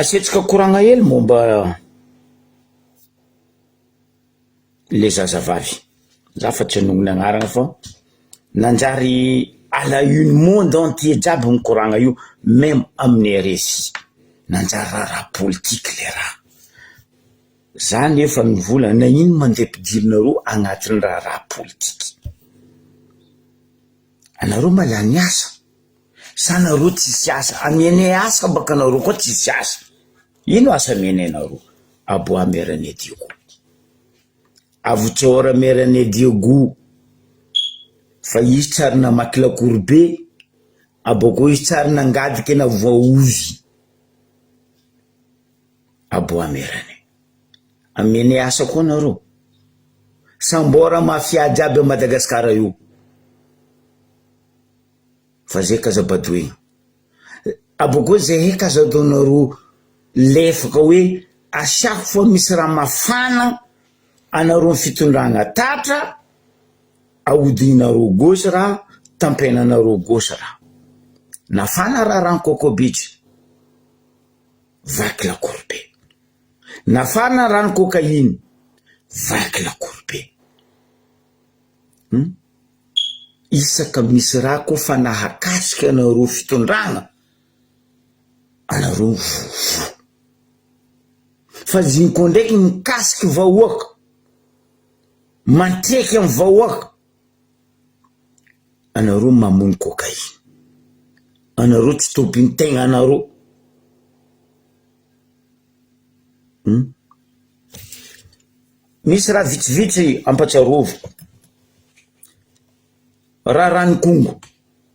Asetsika koragna hely momba le zazavavy. Za fa tsy nonony agnarana fa nanjary à la une monde entier jiaby ny koragna io, même amin'ny RSI. Nanjary raha politique le raha. Za nefa mivola na ino mandeha ampidirinareo agnatin'ny raha politique. Anareo malany asa. Sa nareo tsisy asa. Amiene asa baka nareo koa tsisy asa. Ino asa menenareo? Aboa merane Diego. Avutsora merane Diego. Fa izy tsary namaky lakory be. Aboko izy tsary nangadika na voaozy. Aboa merane. Amiene asa koa nareo. Sambora mafia jiaby a Madagasikara io. Fa zay kazabadoigna. Aboko zay kazadonareo lefaka hoe à chaque fois misy raha mafana anareo fitondragna tatra ahodinareo gauche raha tampenanareo gauche raha. Nafana raha rano kokobitry. Vaky lakory be. Nafana rano cocaïne. Vaky lakory be. Isaka misy raha koa fa nahakasika anareo fitondragna anareo vovo. Fa zinko ndraiky mikasiky vahoaka mantreky amin'ny vahoaka anareo mamony cocaïne. Anareo tsy topiny tegna anareo. Misy raha vitsivitsy ampatsarovo. Raha rano kongo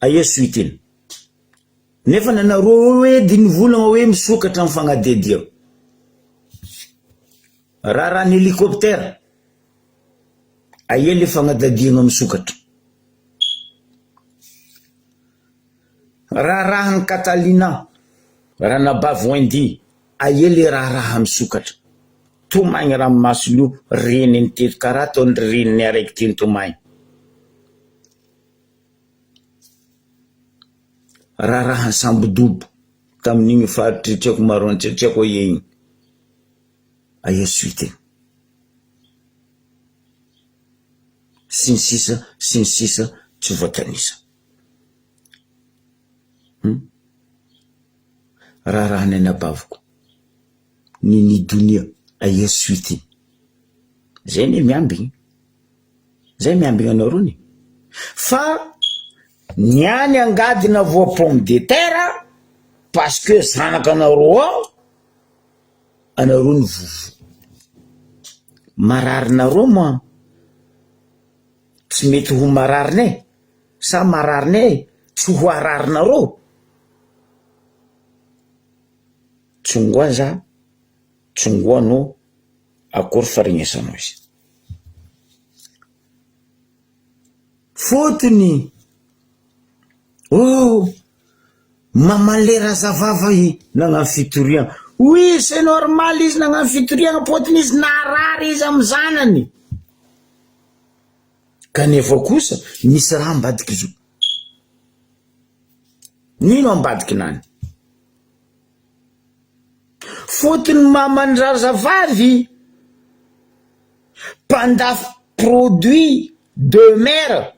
aia suitiny. Nefa nanareo hoe diny volagna hoe misokatra amin'ny fagnadedia. Raha rano hélicoptère aia le fagnadadiagna misokatra. Raha ny Catalina raha nabavy Wendy aia le raha misokatra. Tomagny raha masolo reniny teto karaha ataony reniny araiky tiany tomagny. Raha sambodobo tamin'igny fahatritreko maro antritreko igny aia suite. Sinsisa tsy voatanisa. Raha ny anabaviko nini dunia aia suite. Zay ne miambigny. Zay miambigny anareo ni. Fa niany angadina voa pomme de terre parce que zanaka anareo ao anareo ny vovo. Mararinareo moa tsy mety ho mararinay sa mararinay tsy ho ararinareo. Tsongoa za tsongoa no akory faregnesanao izy. Fotony mamalera zavava i nagnano fitoriagna. Oui, c'est normal izy nagnano fitoriagna potony izy narary izy amin'ny zanany. Kanefa kosa misy raha ambadiky izo. Nino ambadiky nany? Fotony mamandrazavavy mpandafy produit de mer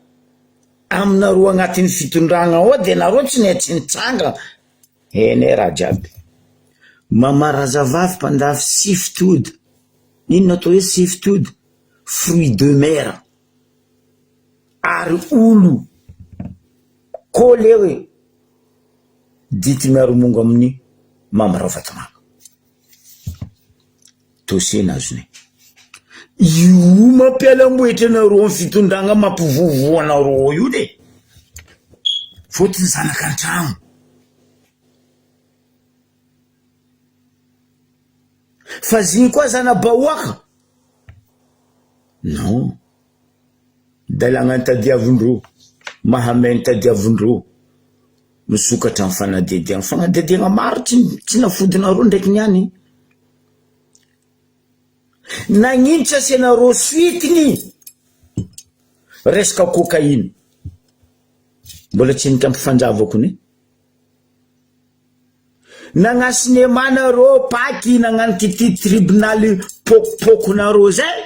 aminareo agnatin'ny fitondragna ao de nareo tsy netsy nitsanga. Ene raha jiaby. Mamarazavavy mpandafy seafood. Nino natao hoe seafood? Fruit de mer. Ary olo kole hoe dity miaro mongo amin'ny mamaravatana. Tosena azony. Io mampialamboetra anareo amin'ny fitondragna mampivovoa anareo io de. Fotony zanaka an-tragno. Fa ziny koa zana-bahoaka. Non. Dalagna ny tadiavindreo. Mahamay ny tadiavindreo. Misokatra amin'ny fanadediagna. Fanadediagna maro tsy nafodinareo ndraiky niany. Nagnino tsy asianareo suitiny resaka cocaïne. Mbola tsy nikampy fanjavako ni. nagna cinéma nareo paky nagnano ty tribunaly pokopoko nareo zay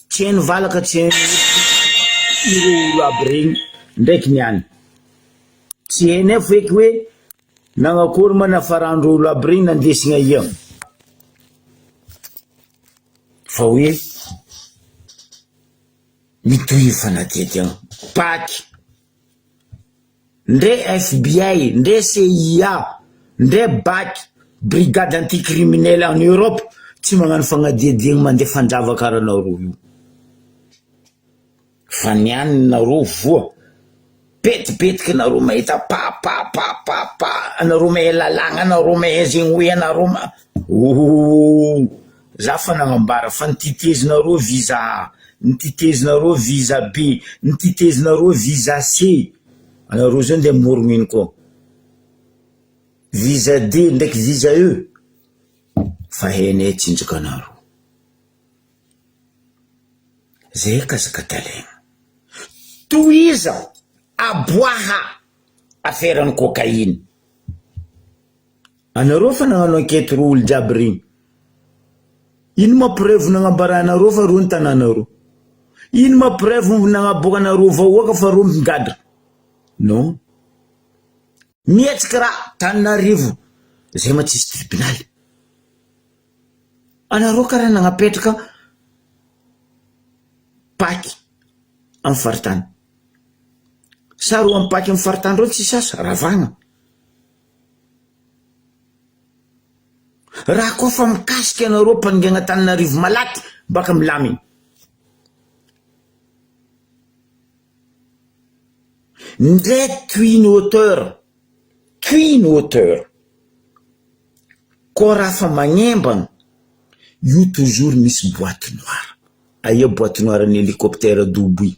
tsy hainy valaka tsy hainy ireo olo aby regny ndraiky niany tsy hainy feky hoe nagnakory manafarandro olo aby regny nandesigna ia fa hoe mitohy fanadihadiagna paky ndre FBI ndre CIA ndre BAC brigade anticriminelle en Europe tsy magnano fagnadiadiagna mandeha fanjava karaha nareo io fa niany nareo voa petipetiky nareo mahita pa nareo mahay lalagna nareo mahay zegny hoe nareo za fa nagnambara fa nititezinareo visa A nititezinareo visa B nititezinareo visa C anareo zao nde morogno iny koa visa D ndraiky visa E fa hainay tsinjaka anareo zay kazaka talaigna tohiza aboaha aferany cocaïne anareo fa nagnano enquête ro olo jiaby regny ino mapreuve nagnambaranareo fa ro nitananareo ino mapreuve nagnaboakanareo vahoaka fa ro migadra non mihetsiky raha Tananarivo zay ma tsisy tribunaly anareo karaha nagnapetraka paky amy faritany sa ro amy paky amy faritany reo tsy sasa ravagna raha koa fa mikasiky anareo mpaningana Tananarivo malaky baka milaminy ndre tuine hauteur ko raha fa magnembagna io toujours misy boîte noire aia boîte noire ny hélicoptère double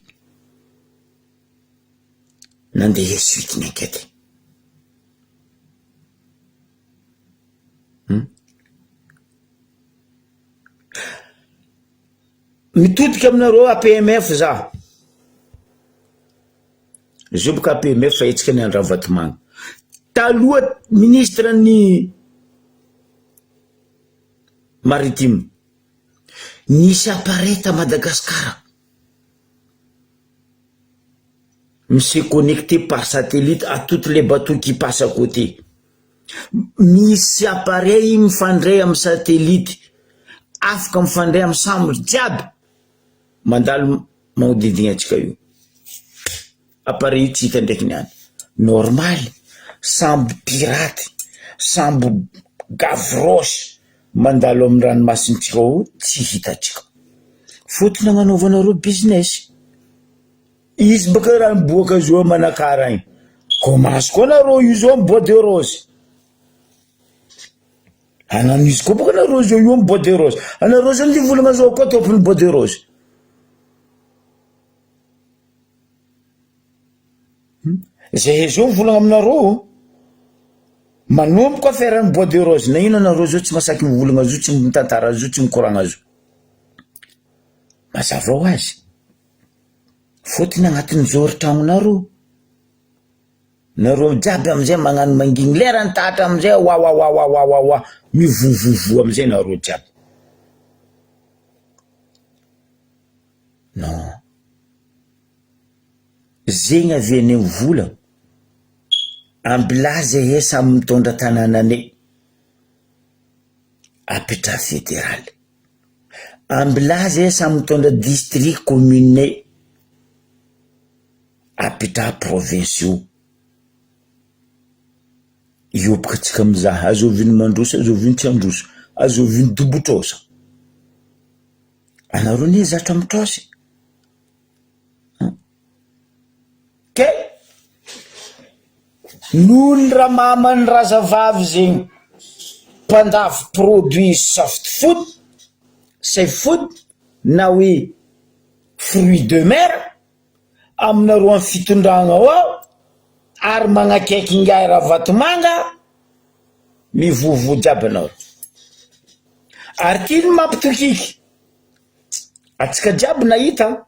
nandeha suite ny enquête mitodika aminareo APMF za izy boka APMF fa hetsika ny Andra Vatomanga taloha ministre ny maritime nisy appareil à Madagascar s'est connecté par satellite à toutes les bateaux qui passent à côté misy appareil mifandray amy satellite afaka mifandray amy sambo jiaby mandalo magnodidigna atsika io appareil io tsy hita ndraiky niany normal sambo pirate sambo gavrosy mandalo amy ranomasintsika io tsy hitatsika fotony agnanaovanareo business izy baka raha miboaka zao manakara igny commence koa nareo io zao amy bois de rose anano izy koa baka nareo zao io amy bois de rose anareo zao ny volagna zao koa tompony bois de rose zay zao volagna aminareo manomboka aferany bois de rose na ino anareo zao tsy masaky mivolagna zo tsy mitantara zo tsy mikoragna zo mazava ho azy fotony agnatin'ny zao tragnonareo nareo jiaby amizay magnano mangigny lerany tahatra amizay wa mivovovo amizay nareo jiaby non zegny aviany vola ambilaza he samy mitondra tanànane apitra fédéral ambilaza he samy mitondra district commune apitra provinciaux io baka tsika mizaha azoviny mandroso azoviny tsy androso azoviny dobotrosa anareo ne zatra mitrosy ke nohony raha mamany razavavy zegny mpandafy produit safe food na hoe fruit de mer aminareo amy fitondragna ao ary magnakaiky ingay raha Vatomanga mivovo jiaby anao ary kino mampitokiky atsika jiaby nahita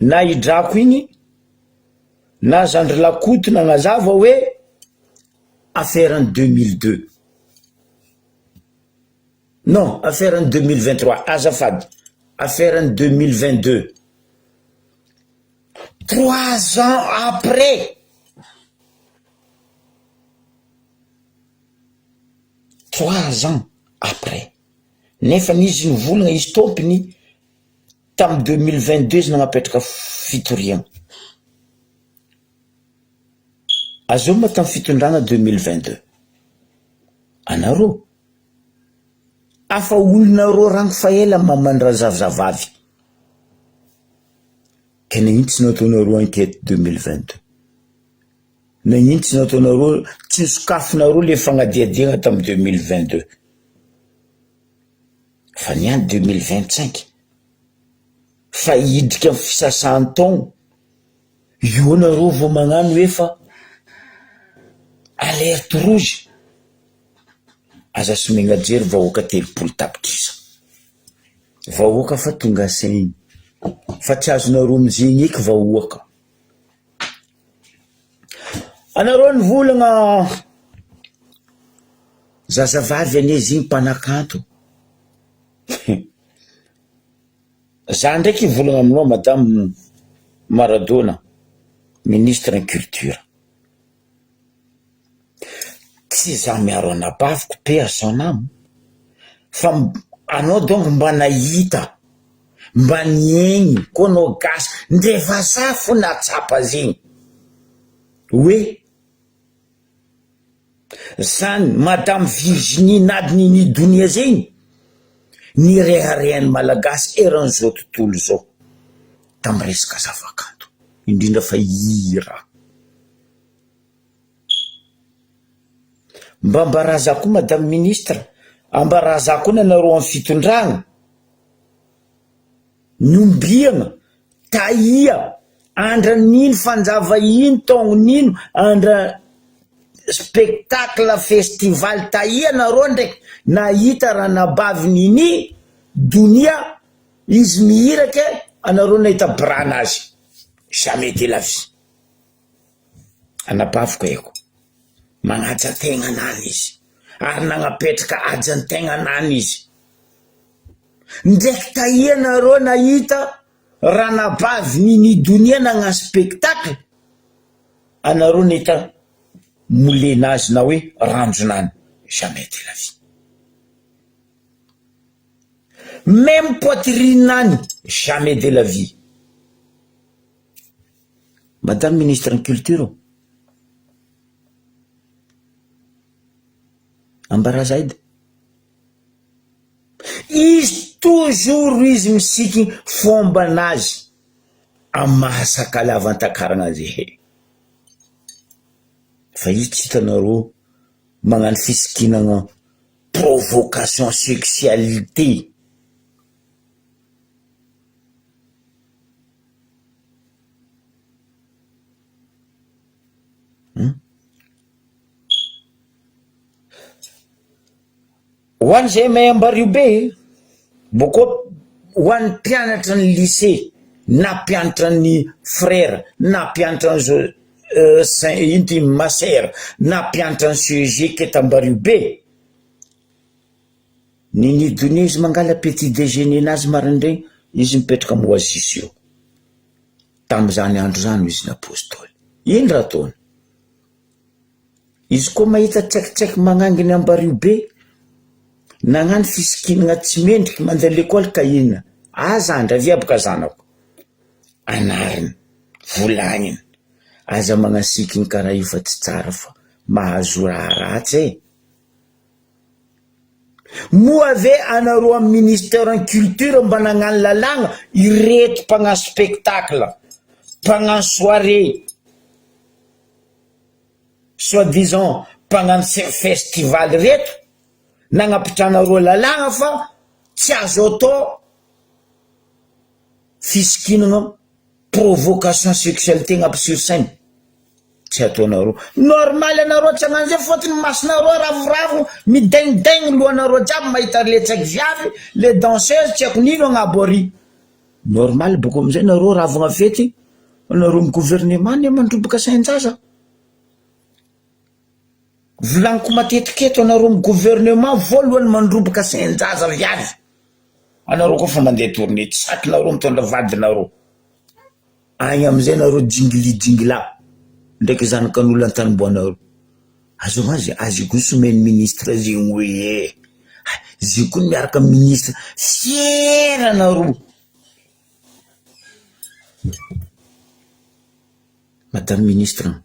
na hidrako igny na Zandry Lakoto nagnazava hoe affaire en 2002. Non, affaire en 2023. Azafady, affaire en 2022. 3 ans après. 3 ans après. Nefa n'izy nivolagna izy tompony tam 2022 izy nagnapetraka fitoriagna. Azoma tam fitondragna 2022. Anareo afa olonareo rano fa ela mamandra zavizavavy. Ka nagnitsy nataonareo enquête 2022. Nagnitsy nataonareo tsy nisokafinareo le fagnadiadiagna tam 2022. Fa niany 2025. Fa hidrika amin'ny fisasan-taogno. Io nareo vao magnano efa alerte rouge. Aza somegna jery vahoaka 3 tapitrisa. Vahoaka fa tonga saigny. Fa tsy azonareo amizegny eky vahoaka. Anareo nivolagna zazavavy ane zigny mpanakanto. Za ndraiky volagna aminao madame Maradona, ministre en culture. Tsy za miaro anabaviko pe sonamo. Fa anao donc mba nahita, mba niegny, kono gasy, ndefa safo na tsapa zegny. Oui. Zany madame Virginie Nadiny ny Donia zegny. Ny reharehan'ny malagasy eran'izao tontolo zao. Tam resaka zavakanto. Indrindra fa hira. Mba ambaraza koa madame ministre, ambaraza koa nanareo amin'ny fitondragna. Nombiagna, taia, andra nino fanjava ino taogno nino, andra spectacle festival taia nareo ndraiky nahita raha nabavy nini Donia izy mihira ke anareo nahita brana azy. Jamais de la vie. Anabaviko eko magnaja tegna nany izy ary nagnapetraka ajantegna nany izy. Ndraiky taia nareo nahita raha nabavy nini Donia nagna spectacle, anareo nahita molenazy na hoe ranjonany. Jamais de la vie. Même poitrine nany, jamais de la vie. Madame ministre en culture, ambaraza edy. Izy toujours izy misiky fombanazy amin'ny mahasakala avantakaragna zay. Fa izy tsy hitanareo magnano fisikinagna provocation sexualité. Ho an'ny zay mahay ambario be, boko ho an'ny mpianatra ny lycée, na mpianatra ny frère, na mpianatra ny inty masera, na mpianatra ny CEG keto ambario be. Nini Donia izy mangala petit déjeuner nazy marandregny, izy mipetraka amin'ny oasis io. Tam'izany andro zany izy n'apôstôly. Ino raha ataony? Izy koa mahita tsaikitsaika magnanginy ambario be, nagnano fisikinagna tsy mendriky mandeha l'école ka inona? Azandra viabaka zanako. Anariny, volagniny. Aza magnasikiny karaha io fa tsy tsara fa mahazo raha ratsy e. Moa ave anareo amin'ny ministère en culture mba nagnano lalagna ireto mpagnano spectacle, mpagnano soirée, soi-disant mpagnano festival reto, nagnapitranareo lalagna fa tsy azo atao fisikinagna provocation sexualité gn'ampisursainy. Tsy ataonareo. Normal anareo tsy hagnano zay fotony masonareo ravoravo midaignidaigny lohanareo jiaby mahita le tsaiky viavy, le danseuse tsy haiko nino agnabo ary. Normal boko amizay nareo ravagna fety anareo amin'ny gouvernement ny mandroboka sain-jaza. Volaniko matetika eto anareo amin'ny gouvernement voalohany mandroboka sain-jaza viavy. Anareo koa fa mandeha tournée tsakinareo mitondra vadinareo. Agny am'izay nareo jingila ndraiky zanakan'olona an-tanimboanareo. Azo mazy aziko someny ministre zegny hoe ziko miaraka ministre fiera nareo. Madame ministre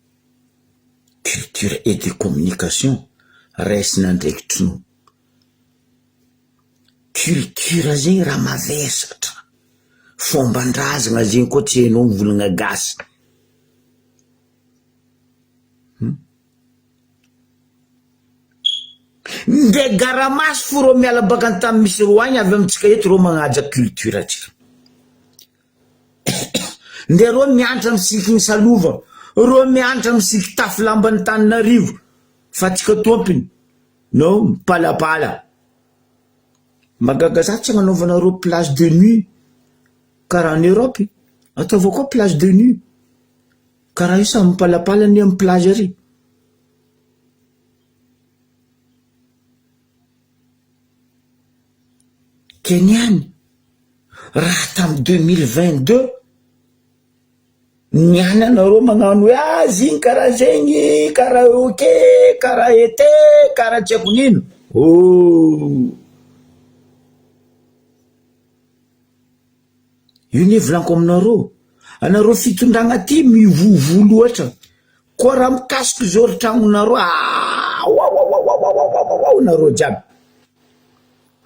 culture et de communication raisina andraikitrino. Culture zegny raha mavesatra, fomban-drazagna zegny koa tsy hainao mivolagna gasy. Nde garamasy fo rô miala baka an-tamy misy ro agny avy amintsika eto rô magnaja culture atsika. Nde rô mianatra amisiky ny salova, rô mianatra amisiky tafy lambany Tananarivo, fa tsika tompiny no mipalapala. Magaga za tsy agnanovana rô place de nuit karaha en Europe, ataova koa place de nuit karaha io sa mipalapala ny amin'ny plage ary. Kenyany raha tamy 2022 niany anareo magnano hoe ziny karaha zegny karaoke karaha été karaha tsy haiko nino. Io ny volaniko aminareo, anareo fitondragna ty mivovo loatra koa raha mikasiky zao ry tragnonareo nareo jiaby.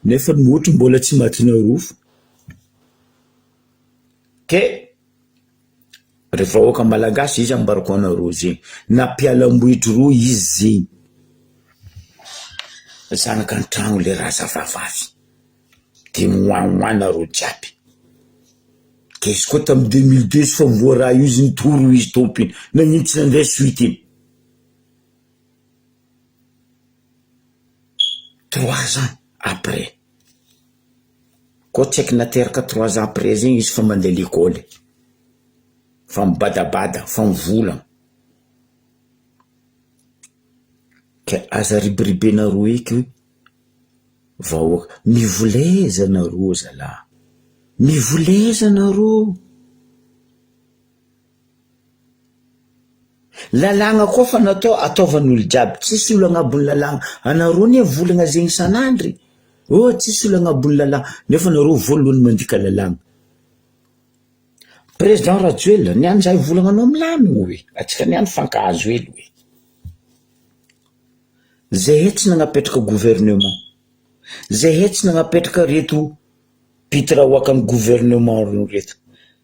Nefa ny motro mbola tsy matina rofo. Ke rehefa oka malagasy izy ambarako anareo zegny nampialambohitry ro izy zegny zanaka an-tragno le razavavavy de moanoanareo jiaby. Ke izy koa tamy 2002 sy fa voaraha io izy nitoro izy tompiny nagnino tsy nandeha suite iny. 3 ans après koa tsy haiko nateraka 3 ans après zegny izy fa mandeha l'école, fa mibadabada, fa mivolagna. Ke aza riberibenareo eky vahoaka mivoleza nareo zalahy, mivoleza nareo. Lalagna koa fa natao ataovan'olo jiaby, tsisy olo agnabon'ny lalagna. Anareo ne volagna zegny sanandry, tsisy olo agnabon'ny lalagna, nefa nareo voalohany mandika lalagna. Président Rajoelina niany zay volagna anao milamigny hoe atsika niany fankahazo hely hoe zay tsy nagnapetraka gouvernement, zay tsy nagnapetraka reto pitra hoaka amin'ny gouvernement reto,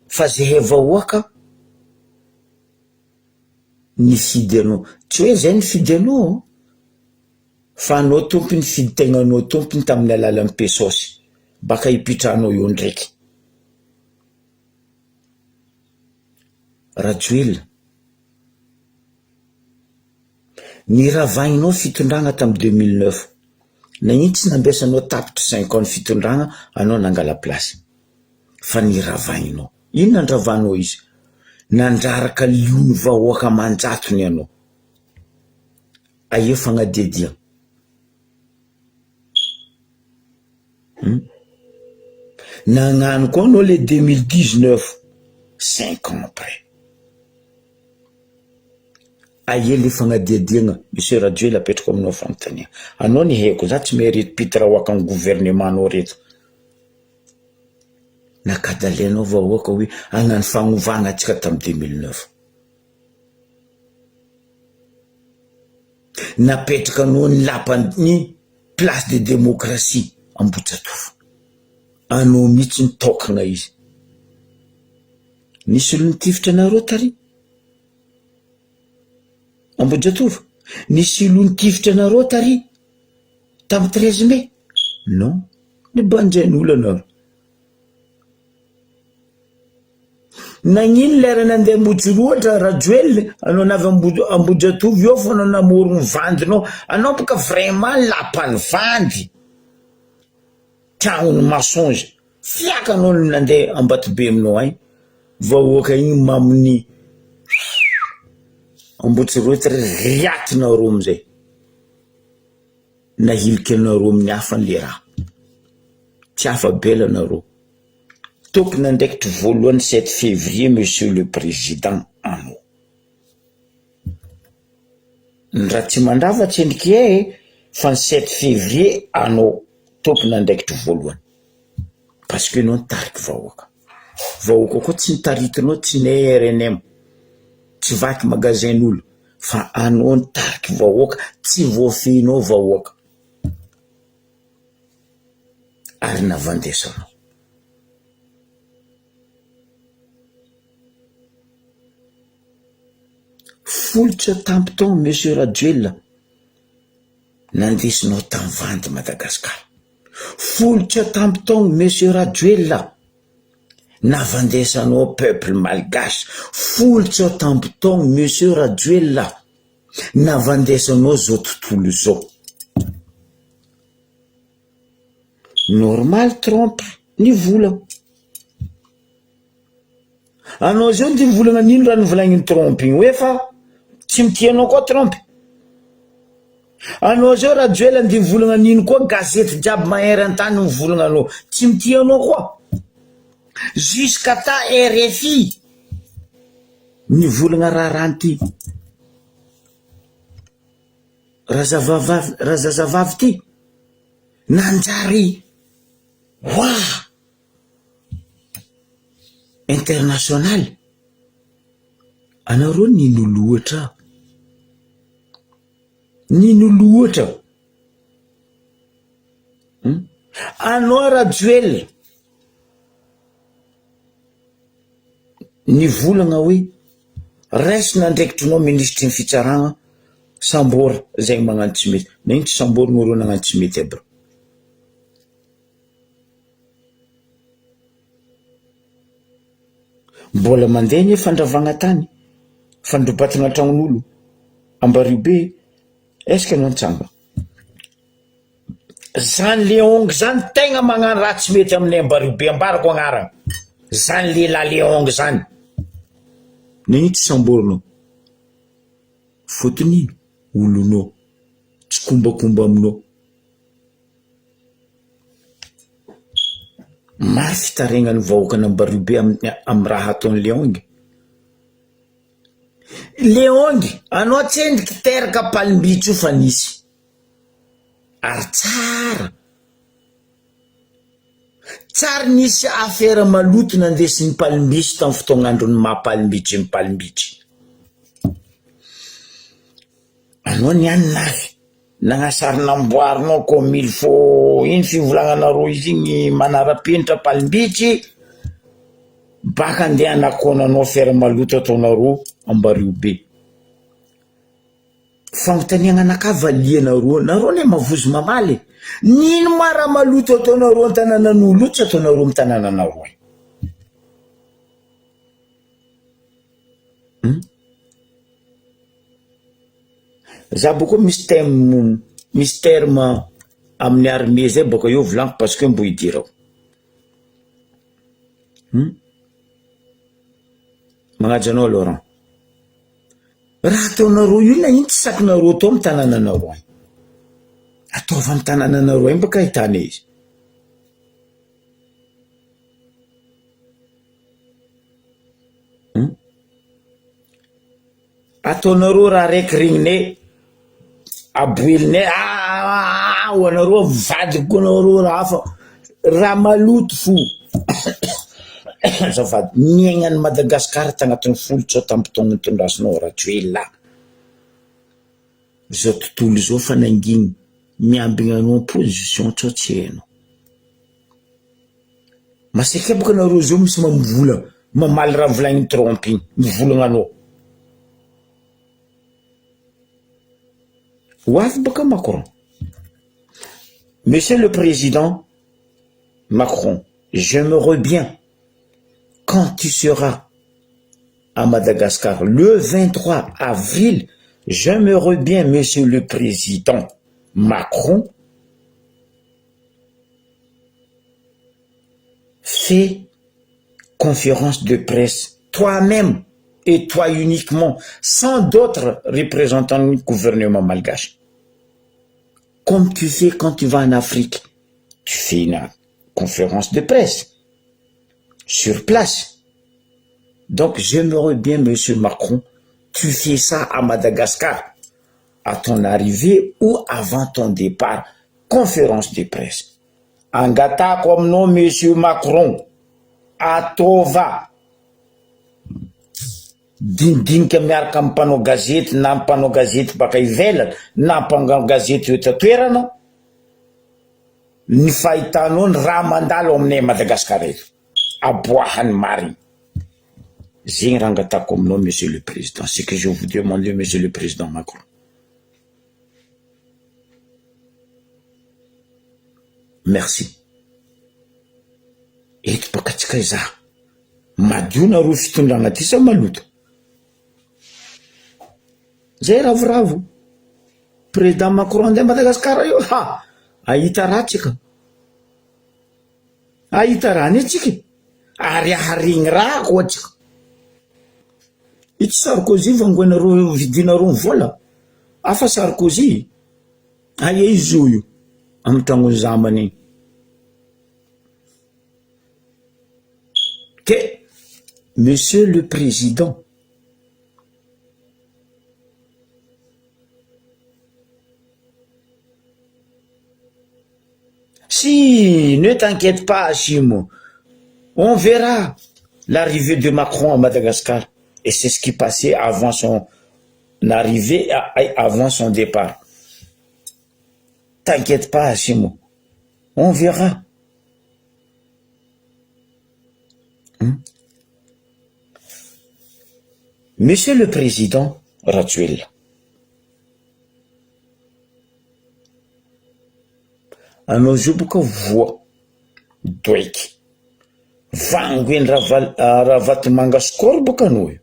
fa zay vahoaka nifidy anao. Tsy hoe zay nifidy anao fa anao tompony fidy tegnanao tompony tamin'ny alalan'ny pesosy baka hipitranao io ndraiky. Rajoelina niravagninao fitondragna tamy 2009, nagnino tsy nambesanao tapitra 5 ans fitondragna anao nangala place, fa niravagninao. Ino nandravanao izy? Nandraraka liony vahoaka manjatony anao. Aia fagnadiedia. Nagnano koa anao le 2019 5 ans après. Aia le fagnadediagna monsieur Rajoelina apetrako aminao fanontania. Anao ny haiko za tsy mahay reto pitra hoaka amin'ny gouvernement anao reto. Nakadalenao vahoaka hoe hagnano fagnovagna atsika tamy 2009. Napetraka anao ny lapany place de démocratie Ambohijatovo. Anao mihitsy nitokagna izy. Nisy olo nitifitra anareo tary Ambohijatovo? Nisy olo nitifitra anareo tary tamy 13 mai? Non, nibanjain'olo anareo. Nagnino lera nandeha Mojoroatra Rajoelina anao navy Ambohijatovo io fa anao namorogny vandinao. Anao baka vraiment lapany vandy tragnony masonge fiaka anao nandeha Ambatobe aminao agny vahoaka igny maminy ambotsirotra riatinareo amizay nahilikanareo amin'ny hafa le raha tsy hafa belanareo. Tokony andraikitry voalohany 7 février monsieur le président anao raha tsy mandrava tsendriky fa 7 février anao tokony andraikitry voalohany parce que non tariky vahoaka koa tsy nitaritinao tsy ne RNM tsy vaky magasin'olo fa anao nitariky vahoaka tsy voafehinao vahoaka ary navandesanao. Folitra tampon monsieur Rajoelina nandesinao tamin'ny Madagasikara. Folitra tampon monsieur Rajoelina navandesanao peuple malgache. Folitra tampon monsieur Rajoelina navandesanao zao tontolo zao. Normal trompe ny vola. Anao zao ny volana nino raha nivolagny trompe igny hoe fa tsy mitianao koa trompe. Anao zao Rajoelina ny volana nino koa gazety jiaby mahery an-tany mivolagna anao tsy mitianao koa. Jusqu'à ta RFI ny volagna raha ty. Razazavavy ty nanjary international. Anareo nino loatra anao Rajoelina ny volagna hoe raisina andraikitrinao ministre ny fitsaragna Sambora zay magnano tsy mety na iny tsy Sambora no nagnano tsy mety aby. Mbola mandeha ny fandravagna tany fandrobatina tragnon'olo Ambaribe est-ce que non tsanga zany Leong zany tegna magnano raha tsy mety amin'ny Ambaribe ambarako agnarana zany lela Leong zany na iny tsy Samborano fotony olonao tsy kombakomba aminao mafy fitaregnany vahoaka n'Ambaribe amin'ny raha ataony Leong anao tsendriky teraka Palmbitso fa nisy ary tsara nisy affaire maloto nandesin'ny Palmbitso tamin'ny fotoagn'androny maha-Palmbitso ny Palmbitso. Anao niany navy nagnasarinamboarinao comme il faut iny fivolagnanareo izy igny manara-penitra Palmbitso baka andeha nakônanao affaire maloto ataonareo Ambaribe. Fagnontaniagna nakavalianareo nareo ne mavozo mamaly nino mara maloto ataonareo an-tanànan'olo tsy ataonareo amin'ny tanànanareo. Za boko misy terme amin'ny armée zay boko io volagno parce que mbo idirao. Magnajanao Laurent. Raha ataonareo io na iny tsy sakinareo atao amin'ny tanànanareo. Ataova amin'ny tanànanareo baka ahitana izy. Ataonareo raha raiky regnine aboelinay ho anareo vadiko anareo raha fa raha maloto fo. Zafady niaignan'ny Madagasikara tagnatin'ny folitra tampon nitondrasinao Rajoelina zao tontolo zao fa nanginy miambigna anao position tsao tsy hainao. Masika boka anareo zao misy mamivola mamaly raha volagny trompe igny mivolagna anao. Macron. Monsieur le Président Macron, j'aimerais bien quand tu seras à Madagascar le 23 avril, j'aimerais bien, Monsieur le Président Macron, fais conférence de presse, toi-même et toi uniquement, sans d'autres représentants du gouvernement malgache. Comme tu fais quand tu vas en Afrique, tu fais une conférence de presse sur place. Donc j'aimerais bien, Monsieur Macron, tu fais ça à Madagascar, à ton arrivée ou avant ton départ, conférence de presse. Angata comme nom, Monsieur Macron, à Tova. Dindinika miaraka mpanao gazety na mpanao gazety baka ivelany na mpanao gazety eto toerana ny fahitanao ny raha mandalo aminay Madagasikara eto aboahany mariny. Zegny raha angatako aminao, Monsieur le Président, c'est que je vous demande, Monsieur le Président Macron. Merci. Eto baka tsika izaho madio nareo fitondrana ty sa maloto. Zay ravoravo. Président Macron andeha Madagasikara io, ha! Ahita raha tsika. Ahita raha ny tsika. Ary aharigny raha koa tsika. Ity Sarkozy vangoinareo vidinareo vola. Afa Sarkozy. Aia izy io amin'ny tragno zamany. Que Monsieur le Président, si, ne t'inquiète pas, Chimo, on verra l'arrivée de Macron à Madagascar. Et c'est ce qui passait avant son arrivée, avant son départ. T'inquiète pas, Chimo, on verra. Monsieur le Président Rajuel, anao zo boka voa doiky vangoeny raha vatomanga score boka anao io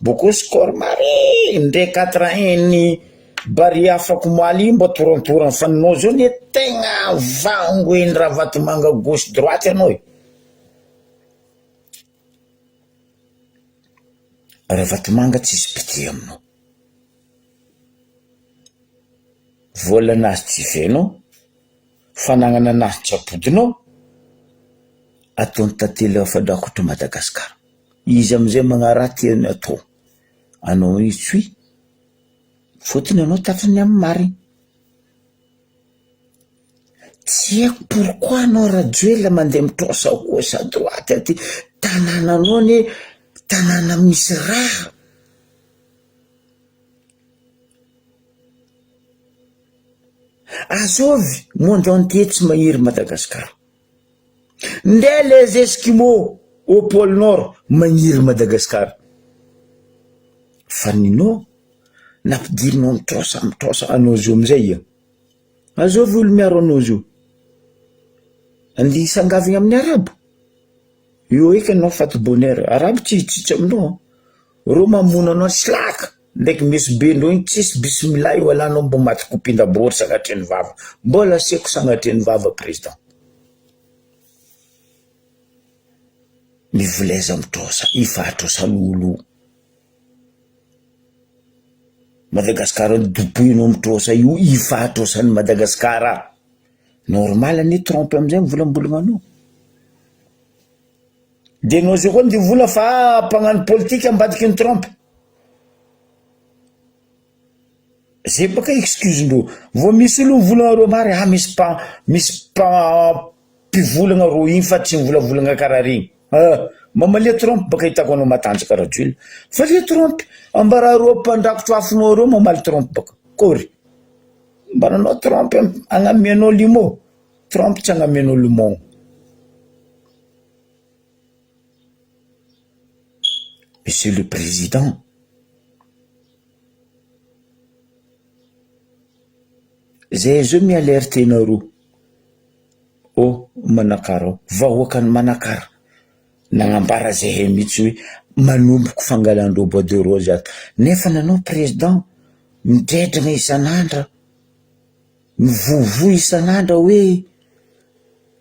boka score mare ndray 4-1 ny bari afako moaly mba torantorana fa anao zao ny tegna vangoeny raha vatomanga gauche droite anao io. Raha vatomanga tsisy pitié aminao. Volanazy tsy fenao, fanagnana anazy tsy apodinao, ataony tantely afadrakotra Madagasikara. Izy amizay magnaraha tiany atao. Anao itsy fotony anao tatrany amin'ny mariny. Tsy haiko pourquoi anao Rajuel mandeha mitrosa gauche à droite aty tanànanao ny tanàna misy raha. Azovy monde entier tsy mahiry Madagasikara. Ndray les Esquimaux au pôle Nord maniry Madagasikara. Fa ninao nampidirinao mitrosa anao zo amizay ia. Azovy olo miaro anao zo. Andihy sangavigna amin'ny Arabo. Io eky anao faty bonheur. Arabo tsy aminao. Ro mamono anao slaka. Ndaiky misy be ndreo igny tsisy bismillah io alanao mbo maty kopindabory sagnatren'ny vava. Mbola seko sagnatren'ny vava président. Mivoleza mitrosa, ifatrosan'olo. Madagasikara doboinao mitrosa io, ifatrosan'ny Madagasikara. Normal ane trompe amizay mivolambolagna anao. De nao zay koa ndi vola fa mpagnano politika ambadiky ny trompe. Zay baka excuse ndreo. Vo misy olo mivolagna ro mary, misy mpivolagna ro igny fa tsy mivolavolagna karaha regny. Mamalia trompe baka hitako anao matanjaka Rajuel. Fa le trompe ambara ro mpandrakotra afonao reo mamaly trompe baka. Kory. Mbaranao trompe agnamianao limon. Trompe tsy agnamianao limon. Monsieur le Président, zay zo mialerte nareo. Oh, Manakara, vahoaka ny Manakara. Nagnambara zay mihitsy hoe manomboko fangalandreo bois de rose ato. Nefa nanao président midredrana isan'andra, mivovo isan'andra hoe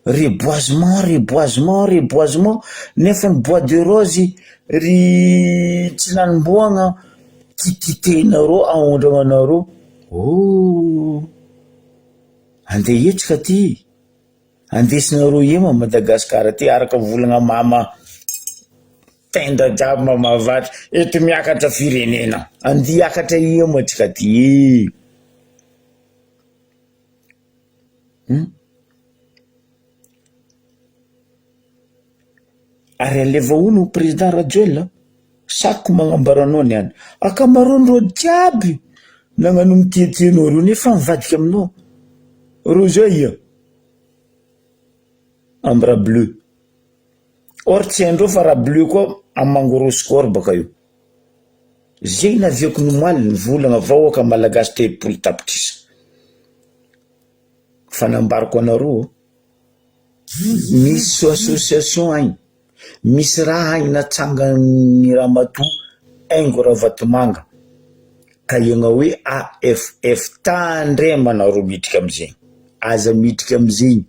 reboisement nefa ny bois de rose ry tsy nanomboagna tititenareo aondragnanareo. Andeha etsika ty andesinareo ema Madagasikara ty araka volagna mama tenda jiaby mamavatry eto miakatra firenena andia akatra ema tsika ty. Ary aleva ono président Rajoelina sako magnambaranao niany akamaron'ireo jiaby nagnano mitiatianao reo nefa mivadika aminao reo zay ia amin'ny raha bleu or tsy haindreo fa raha bleu koa amangorosikory baka io zay naviako nomaly ny volagna vahoaka malagasy telopolo tapitrisa fanambariko anareo misy association agny misy raha agny natsangany Ramatoa Aingo Ravatomanga ka iagna hoe AFF tandremanareo miditra amizay aza miditra amizay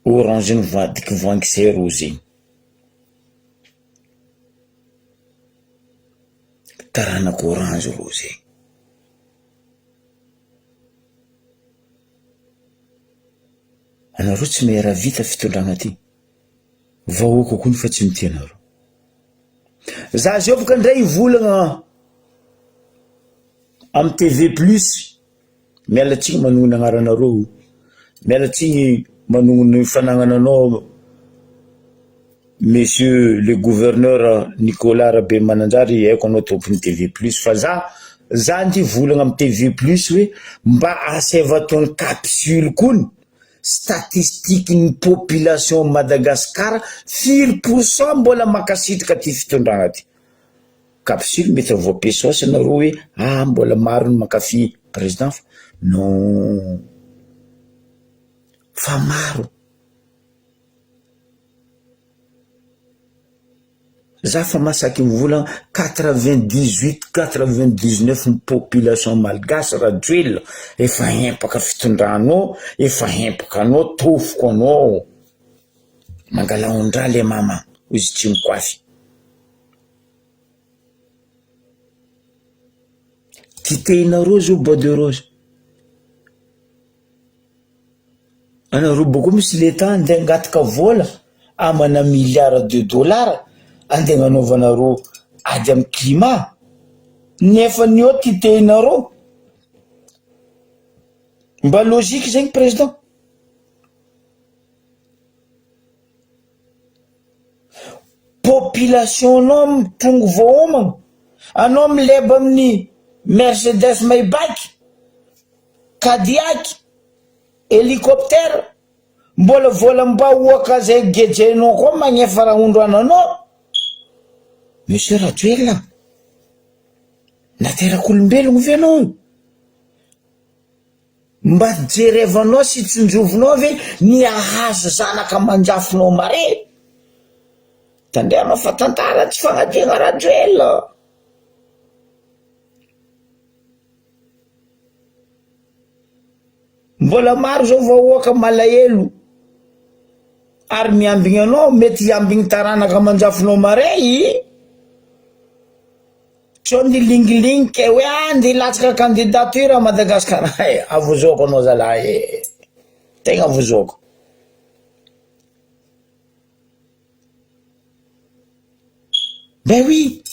orange ny vadiky vankisay ro zegny taranako orange ro zegny. Anareo tsy mera vita fitondragna ty vahoaka koa fa tsy mitia anareo. Za zao baka ndray volagna amin'ny TV plus mialatsigny manogno agnaranareo mialatsigny manogno ny fanagnananao monsieur le gouverneur Nicolas Rabe Mananjary haiko anao tompony TV plus fa za andy volagna amin'ny TV plus hoe mba asevatony capsule kony statistique ny population Madagascar 4% mbola makasitraka ty fitondragna ty capsule mety voapesosy anareo hoe mbola maro ny mankafy président non fa maro za fa masaky mivola 98-99 ny population malgasy Rajoelina efa hempaka fitondranao efa hempaka anao tofoko anao mangala ondra le mama izy tsy mikoafy titenareo zao bois de rose anareo boko misy leta andeha angataka vola amana milliard de dollars andeha agnanaovanareo ady amin'ny climat nefa ny eo titenareo mba logika zegny président population anao tongo voahomagna anao mileba amin'ny Mercedes Maybach Cadillac hélicoptère mbola vola mba oaka zay gejenao koa magnefa raha ondroananao monsieur Rajoelina naterak'olombelogno ve anao mba jerevanao sy tsinjovinao ve ny ahazo zanaka manjafinao mare tandrianao fa tantara tsy fagnadiagna Rajoelina mbola maro zao vahoaka malahelo ary miambigny anao mety hiambigny taranaka manjafinao mare tsao ny lingilingy ke hoe andy latsaka candidature à Madagascar avozoko anao zalahy tegna avozoko ben oui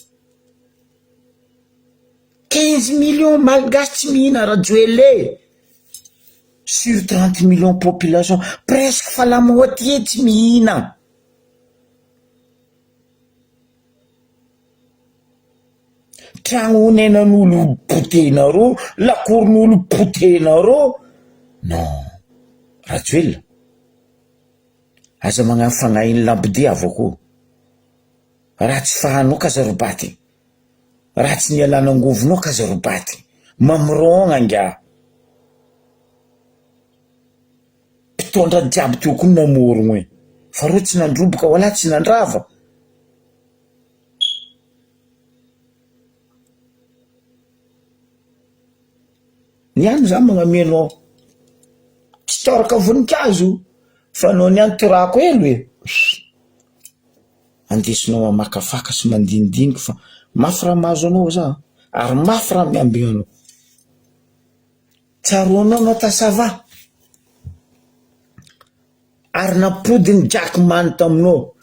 15 millions malgasy tsy mihina Rajoelina sur 30 millions population presque fa la moitié tsy mihina tragno honenan'olo potenareo lakoron'olo potenareo non Rajoelina aza magnano fagnahy lambide avako raha tsy fahanao ka zarobaty raha tsy nialanangovinao ka zarobaty mamorogna anga mpitondra jiaby teo koa namorogno e fa reo tsy nandroboka wala tsy nandrava niany za magnamianao toraka voninkazo fa no ny antorako elo e andesinao amakafaka sy mandinidinika fa mafy raha mahazo anao za ary mafy raha miambina anao tsaroanao no tasava ary napodiny Jackman taminao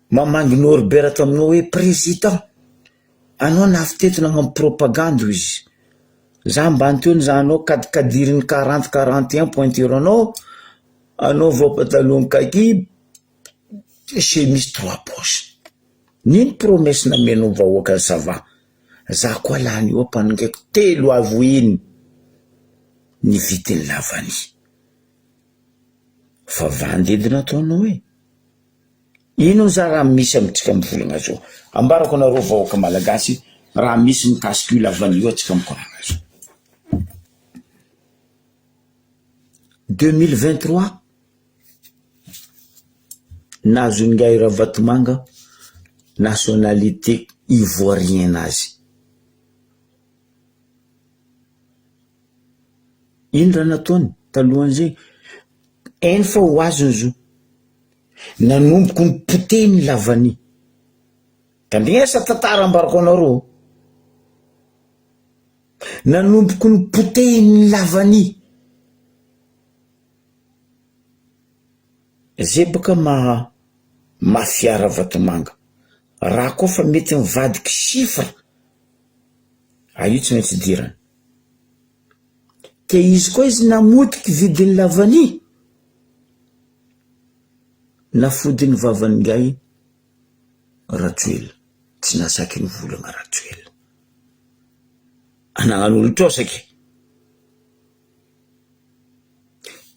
mamangy Norbert taminao hoe président anao nafiteto nagnambo propagande izy za mba antony za anao kadikadiriny 40-41 pointure anao vao patalon kaki chemise 3 poches niny promesse namenao vahoaka sava za koa lany io ampaningaiko telo avo iny ny vitiny lavany fa vandedina ataonao e ino za raha misy amitsika mivolagna zao ambarako nareo vahoaka malagasy raha misy mikasiky io lavany io atsika mikoragna zao 2023 nazo ngai Ravatomanga nationalité ivoirienne azy indra nataony talohan'izay eny fa ho azony zo nanomboko ny poteny lavany tandrignesa tantara ambarako anareo nanomboko ny poteny lavany zay baka mafiara Ravatomanga raha koa fa mety mivadiky chiffre io tsy maintsy dirany ke izy koa izy namotiky vidiny lavany nafodiny vavany ngay Ratsuel tsy nasaky ny volagna Ratsuel anagnan'olo trosaky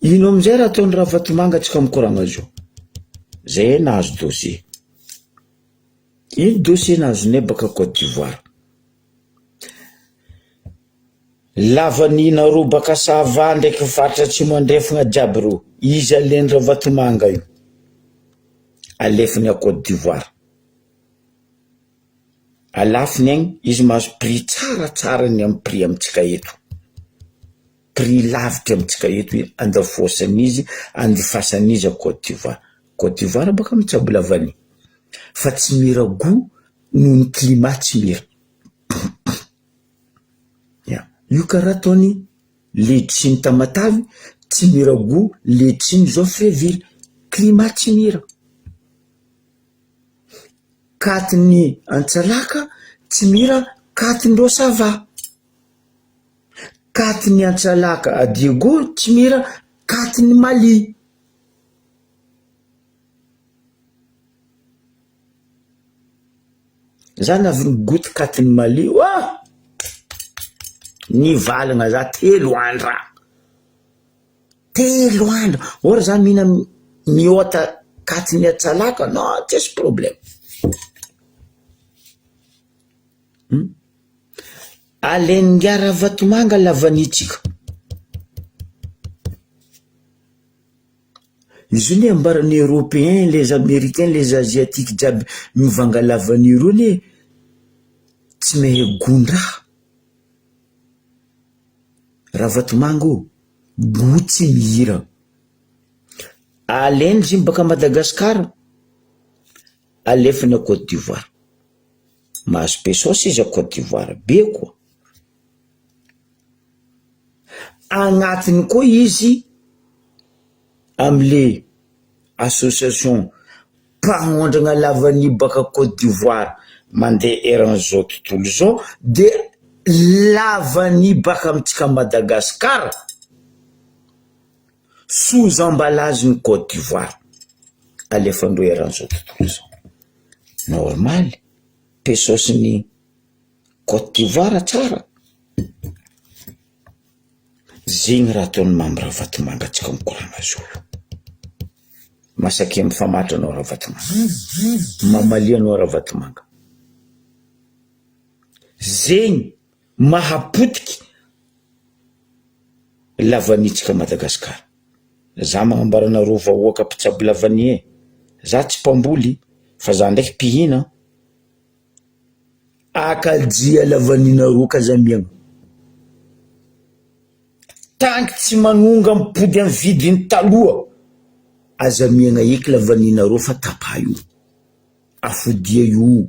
ino amizay raha ataony Ravatomanga tsika mikoragna zao zay nahazo dossier ino dossier nahazonay baka Côte d'Ivoire lavany nareo baka Sava ndraiky faritra tsy mandrefagna jiaby ro izy aleny Ravatomanga io alefiny a Côte d'Ivoire alafiny agny izy mahazo prix tsaratsara ny amin'ny prix amitsika eto prix lavitra amitsika eto andafosan'izy andifasan'izy a Côte d'Ivoire baka mitsabo lavany fa tsy mira goût noho ny climat tsy mira io karaha ataony letriny Tamatavy tsy mira goût letriny Joffreville climat tsy mira katiny Antsalaka tsy mira katindreo Sava katiny Antsalaka a Diego tsy mira katiny Mali za navy goty katiny Mali ny valagna za telo andra ora za mihina miota katiny Antsalaka non tsy esy problème aleny nga Ravatomanga lavanitsika izy io ambarany européen les américains les asiatiques jiaby mivanga lavany irony tsy mehe gondraha Ravatomanga goût tsy mihira aleny izy baka Madagascar alefiny a Côte d'Ivoire mahazo pesos izy a Côte d'Ivoire be koa agnatiny koa izy amle association mpagnondragna lavany baka Côte d'Ivoire mandeha eran'izao tontolo zao de lavany baka amitsika Madagascar sous emballage ny Côte d'Ivoire alefandreo eran'izao tontolo zao normal pesosiny Côte d'Ivoire tsara zegny raha ataony mamy Ravatomanga tsika mikoragna zao masaky mifamatra anao Ravatomanga mamalia anao Ravatomanga zegny mahapotiky lavanitsika Madagascar za magnambaranareo vahoaka mpitsabo lavany za tsy mpamboly fa za ndraiky mpihina akaljia lavaninareo kazamiagna tanky tsy manonga mipody amin'ny vidiny taloha aza miagna eky lavanina fa tapa io afodia io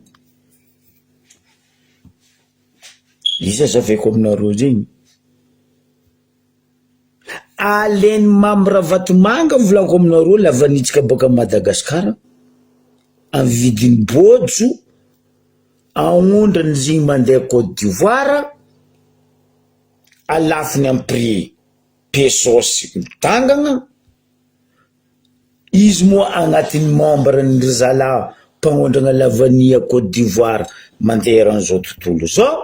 izy zaveko aminareo zegny aleny mamra vatomanga volako aminareo lavanitsika boka Madagasikara amin'ny vidiny bojo aondrany zegny mandeha Côte d'Ivoire alafiny amin'ny prix pesos mitangana izy moa agnatin'ny membre ny zala mpagnondrana lavania Côte d'Ivoire mandeha ran'izao tontolo zao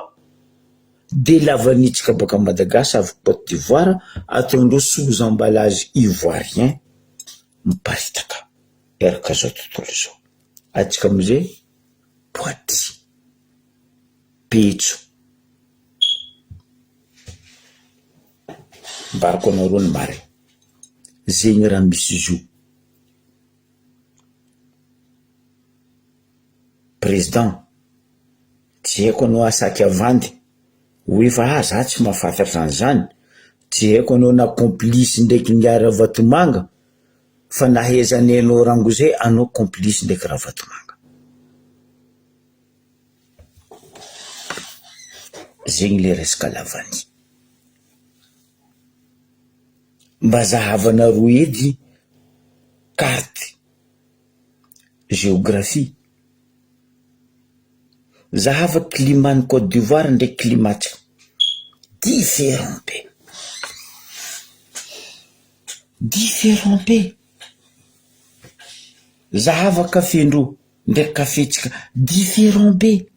de lavanitsika boka Madagascar avy Côte d'Ivoire ataondreo sous emballage ivoirien miparitaka eraka zao tontolo zao atsika amizay boîte petso mbarako anareo ny mary zegny raha misy zo président tsy haiko anao asaky avandy hoe fa za tsy mahafantatra an'izany tsy haiko anao na complice ndraiky niara vatomanga fa nahezany anao rango zay anao complice ndraiky raha vatomanga zegny le resaka lavany mba zahavanareo edy carte géographie zahava climat ny Côte d'Ivoire ndraiky climatsika différent be zahava kafendreo ndraiky kafetsika différent be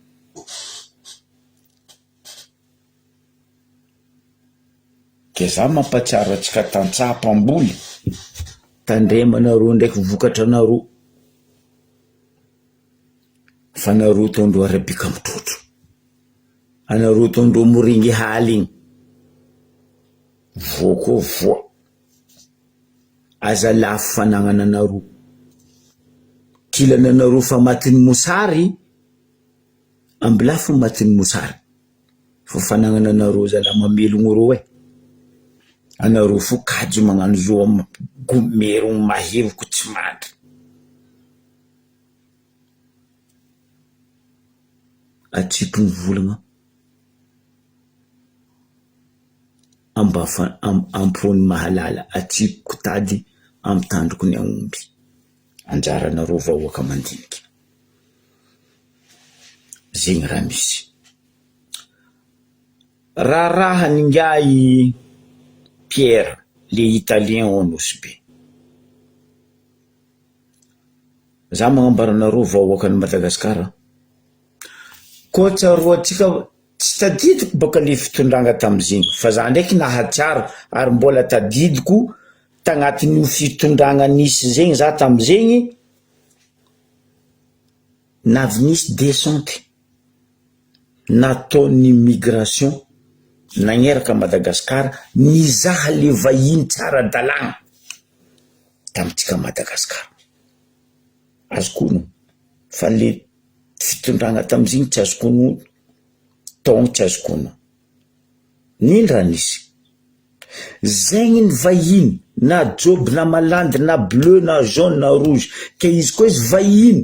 ke za mampatsiaro atsika tantsapam-boly tandremanareo ndraiky vokatra anareo fa nareo tondro arabika mitrotro anareo tondro moringy haly igny voko voa aza lafo fanagnana anareo kilana anareo fa matin'ny mosary amby lafo matin'ny mosary fa fanagnana anareo zala mamelogno reo anareo fo kajo magnano zo gomero mahevoko tsy mandry atsipy ny volagna ambafa ampony mahalala atsipiko tady amtandroko ny aomby anjara anareo vahoaka mandiniky zegny raha misy raha ningay Pierre le italien onosy be za magnambara anareo vahoaka ny Madagasikara koa roa tsika tsy tadidiko boka le fitondragna tamizegny fa za ndraiky nahatsiaro ary mbola tadidiko tagnatin'io fitondragna nisy zegny za tamizegny navy nisy descente nataon'ny immigration nagneraka Madagasikara nizaha le vahiny tsara dalagna tamitsika Madagasikara azokono fa le fitondragna tamizegny tsy azokono togno tsy azokono nino raha nisy zegny ny vahiny na job na malandy na bleu na jaune na rouge ke izy koa izy vahiny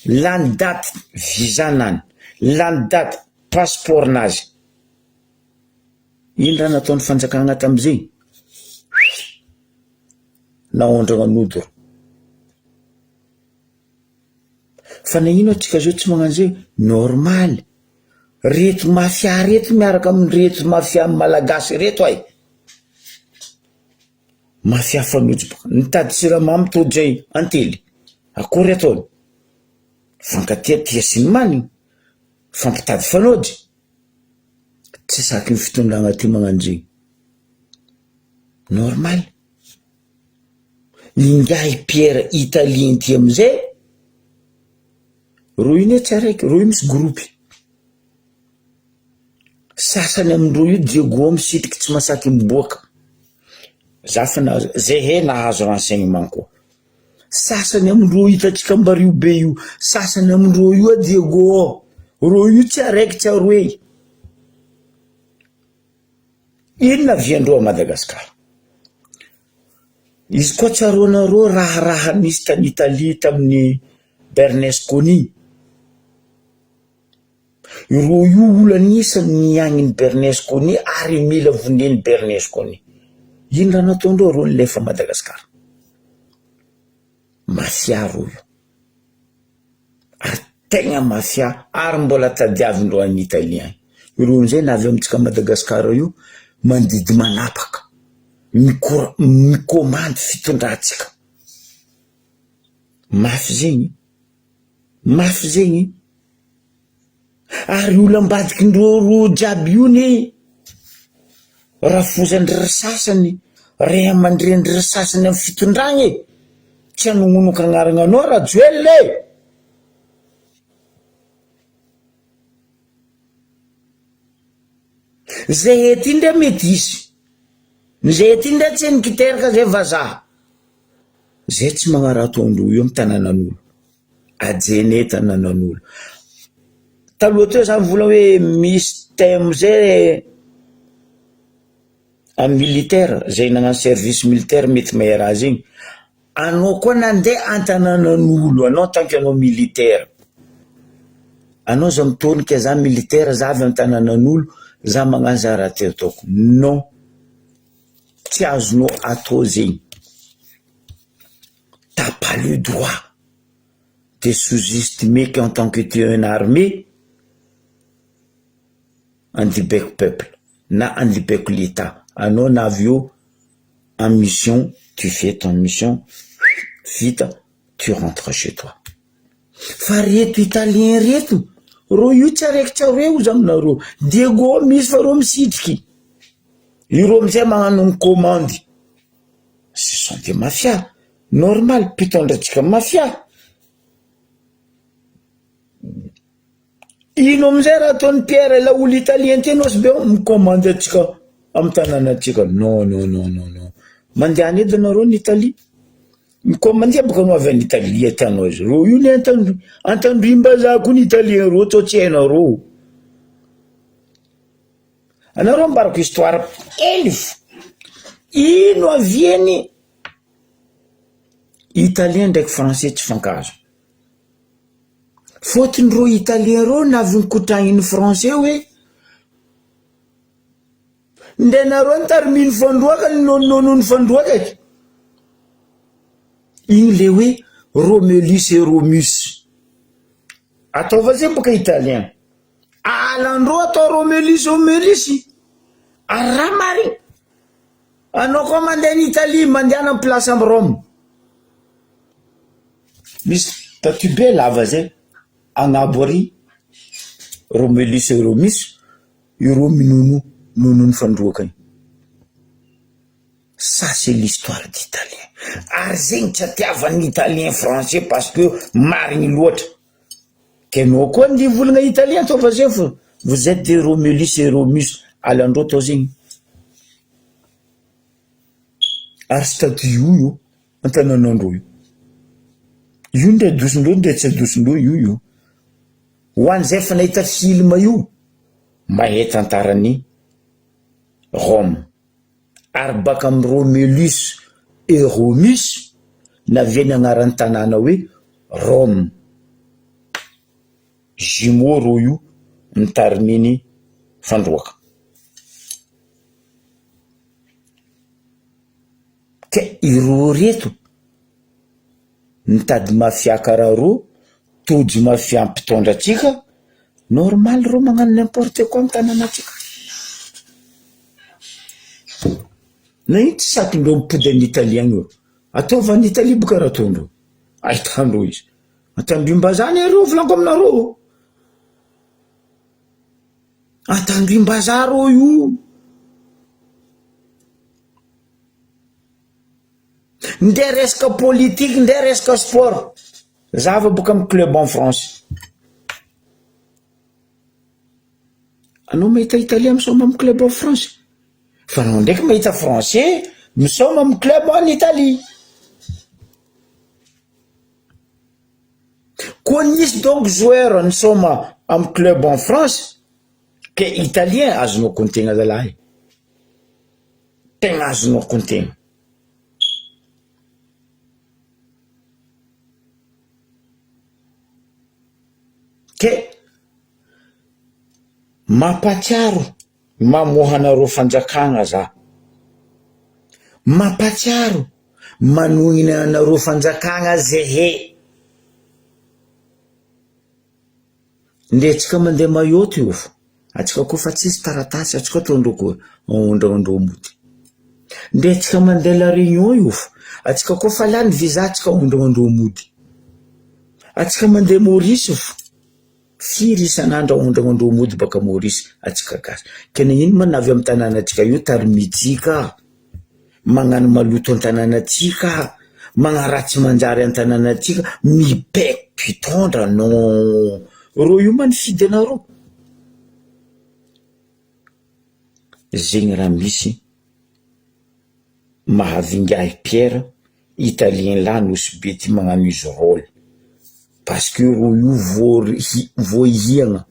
lany date visa nany lany date passeport nazy ino raha nataon'ny fanjakagna tamizegny naondragna nodoro fa na ino atsika zao tsy magnano zay normal reto mafia reto miaraka amin'ny reto mafia malagasy reto ay mafia fanojo boka nitady siramamy todray antely akory ataony fankatia tia siny maniny fampitady fanojy tsy saky ny fitondragna ty magnano zegny normal ingay Pierre italien ty amizay roy iny tsy araiky roy misy groupe sasany amindreo io Diego misitriky tsy masaky miboaka za fa zay he nahazo renseignement koa sasany amindreo hitatsika mbario be io sasany amindreo io Diego ro io tsy araiky tsy aroe inona viandreo a Madagasikara. Izy koa tsaroanareo raha nisy tany Italia tamin'ny Berlusconi. Ireo io olonisany agnin'ny Berlusconi ary mila vonen'ny Berlusconi. Ino raha nataondreo reo nilefa Madagasikara? Mafia reo io. Ary tegna mafia ary mbola tadiavindreo any Italien. Ireo amizay na avy amintsika Madagasikara io mandidy manapaka. Mikomandy fitondrantsika. Mafy zegny. Mafy zegny. Ary olambadikindreo ro jiaby io ny rafozandry sasany, ray amandrendry sasany amin'ny fitondragny. Tsy hanongonoka agnarananao raha joelle. Zay ety indray mety izy. Zay ety indray tsy nikiteraka zay vazaha. Zay tsy magnaraha ataondreo io amin'ny tanànan'olo. Ajene tanànan'olo. Taloha teo zany vola hoe misy thème zay amin'ny militaire, zay nagnano service militaire mety mahay raha zegny. Anao koa nandeha an-tanànan'olo, anao tant que anao militaire. Anao za mitonika za militaire, za avy an-tanànan'olo, za magnano za raha teo ataoko. Non. Tsy azonao atao zegny. T'as pas le droit de sous-estimer qu'en tant que tu es une armée, andibeko peuple, na andibeko l'État. Anao na avy eo en mission, tu fais ton mission, vita, tu rentres chez toi. Fa reto italien reto, ro io tsy araiky tsareo zaminareo. Diego misy fa ro misitriky. Iro amizay magnano ny commande. Ce sont des mafias. Normal, mpitondratsika mafia. Ino amizay raha ataon'ny Pierre la olo italien teno sy be micommande atsika amin'ny tanànatsika. Non. Mandeha any edy nareo ny Italie. Micommande boka anao avy any Italie atanao izy. Ro io ny antandrim-bazaha koa ny italien ro tsao tsy hainareo. Anareo mbarako histoire kely. Ino aviany italien ndraiky français tsy fankazo. Fotony ro italien ro navy nikotragny français hoe ndenareo ntariminy fandroaka nono fandroaka. Igny le hoe Romulus et Romus. Ataova zay boka italien. Alandro atao Romulus. Araha mariny. Anao koa mandeha en Italie, mandeha en place am Rome. Misy tatube lava zay. Agnabo ary Romulus et Romus, ireo minono fandroaka. Ça c'est l'histoire d'italien. Ary zegny tsy atiavan'ny italien français parce que marigny loatra. Kenao koa ndi volagna italien ataova zay fa vous êtes des Romulus et Romus. Alandro tao zegny. Ary statut io antananandro io. Io ndray adosindreo ndray tsy adosindreo io. Ho an'izay fa nahita film io mahay tantarany Rome. Ary baka amin'ny Romulus et Romus naviany agnaran'ny tanàna hoe Rome. Jumeaux ro io nitariminy fandroaka. Ke ireo reto nitady mafia karaha ro tody mafia ampitondratsika. Normal ro magnano n'importe quoi amin'ny tanànatsika. Na ino tsy sakindreo mipody any italien io. Ataova any Italie boka raha ataondreo. Ahitandreo izy. Atandrim-bazany areo volaniko aminareo. Atandrim-bazaha reo io. Ndray resaka politique, ndray resaka sport. Zava boka amin'ny club en France. Anao mahita italien misoma amin'ny club en France. Fa anao ndraiky mahita français misoma amin'ny club en Italie. Koa nisy donc joueur nisoma amin'ny club en France ke italien azonao kontegna zalahy. tegna azonao kontegna. Ke mampatsiaro mamohanareo fanjakagna za, mampatsiaro manohina anareo fanjakagna zehe. Nde tsika mandeha mayoto io fa atsika koa fa tsisy taratasy atsika tondroko ondraondro mody. Nde tsika mandeha la réunion io fa atsika koa fa lany visa atsika ondraondro mody. Atsika mandeha Maurice fa firy isan'andro ondraondro mody baka Maurice atsika gasy. Kena ino man avy amin'ny tanàna atsika io tarimitsika, magnano maloto an-tanànatsika, magnaratsy manjary an-tanànatsika, mipaiko mpitondra non. Ro io man fidy anareo. Zegny raha misy mahavingahy Pierre italien la nosy be ty magnano izy rôly. Parce que ro io voahiagna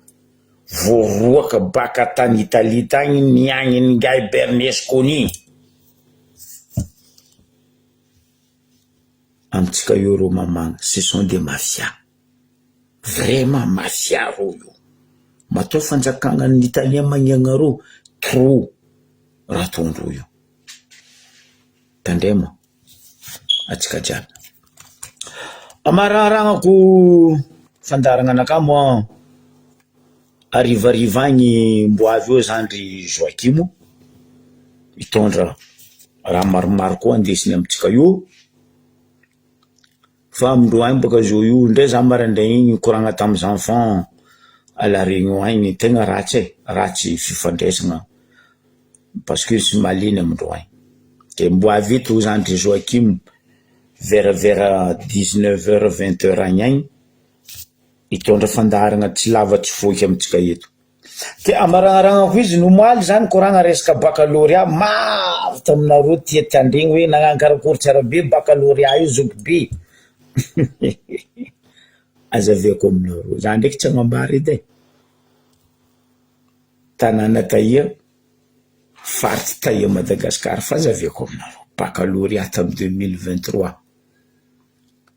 voaroaka baka tany Italie tagny niagniny Guy Bernasconi. Amitsika io mamagna, ce sont des mafias. Vraiment mafia ro io. Matoa fanjakagna ny Italien magniagna ro trop raha tondro io. Tandrema atsika jiaby. Amararanako fandaragna anaka moa arivariva agny mbo avy eo zandry Joakimo mitondra raha maromaro koa andesiny amitsika io. Fa amindroany baka zo io ndray za maraindray igny koragna tamin'ny enfants à la réunion igny tegna ratsy fifandraisagna parce que sy maliny amindroany. Ke mbo avy eto zandry Joakimo vers 19h 20h agny agny hitondra fandaragna tsy lava tsy foiky amitsika eto. Ke amaragnaragnako izy nomaly zany koragna resaka baccalauréat maro taminareo tia tandregny hoe nagnano karakory tsara be baccalauréat io zoky be. Azaviako aminareo za ndraiky tsy agnambary edy tanàna taia farity taia Madagasikara fa azaviako aminareo baccalauréat tamin'ny 2023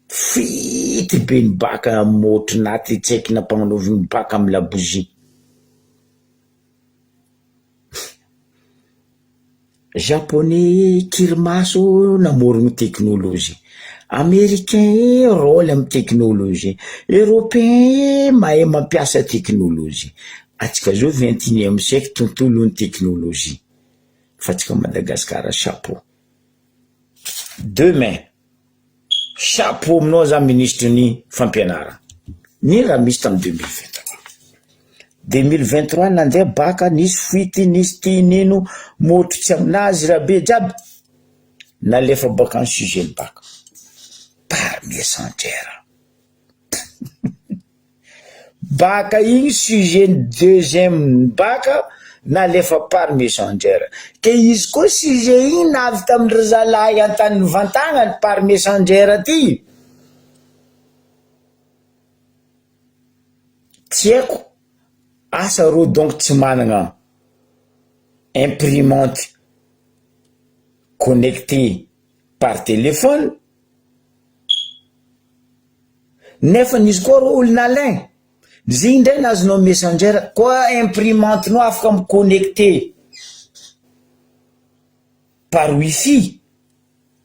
fity be ny baka motry naty tseky nampagnanoviny baka amin'ny labougie. Japonais kirimaso namorogno teknôlôjia, américain rôly amin'ny teknôlôjia, européen mahay mampiasa teknôlôjia. Atsika zao 21e siècle tontolon'ny teknôlôjia. Fa atsika Madagasikara chapeau. Demain chapeau aminao za ministre ny fampianarana. Ny raha misy tamin'ny 2023 nandeha baka nisy fuity nisy tinino motry tsy aminazy raha be jiaby nalefa baka ny sujet baka par messengère. Baka igny sujet deuxième baka nalefa par messengère. Ke izy koa sujet igny navy tamin'ny zalahy an-tany vantagnany par messengère ty. Tsy haiko asa ro donc tsy managna imprimante connectée par téléphone nefa izy koa ro olona alain zigny ndray nazonao messengère koa imprimante no afaka miconnecté par wifi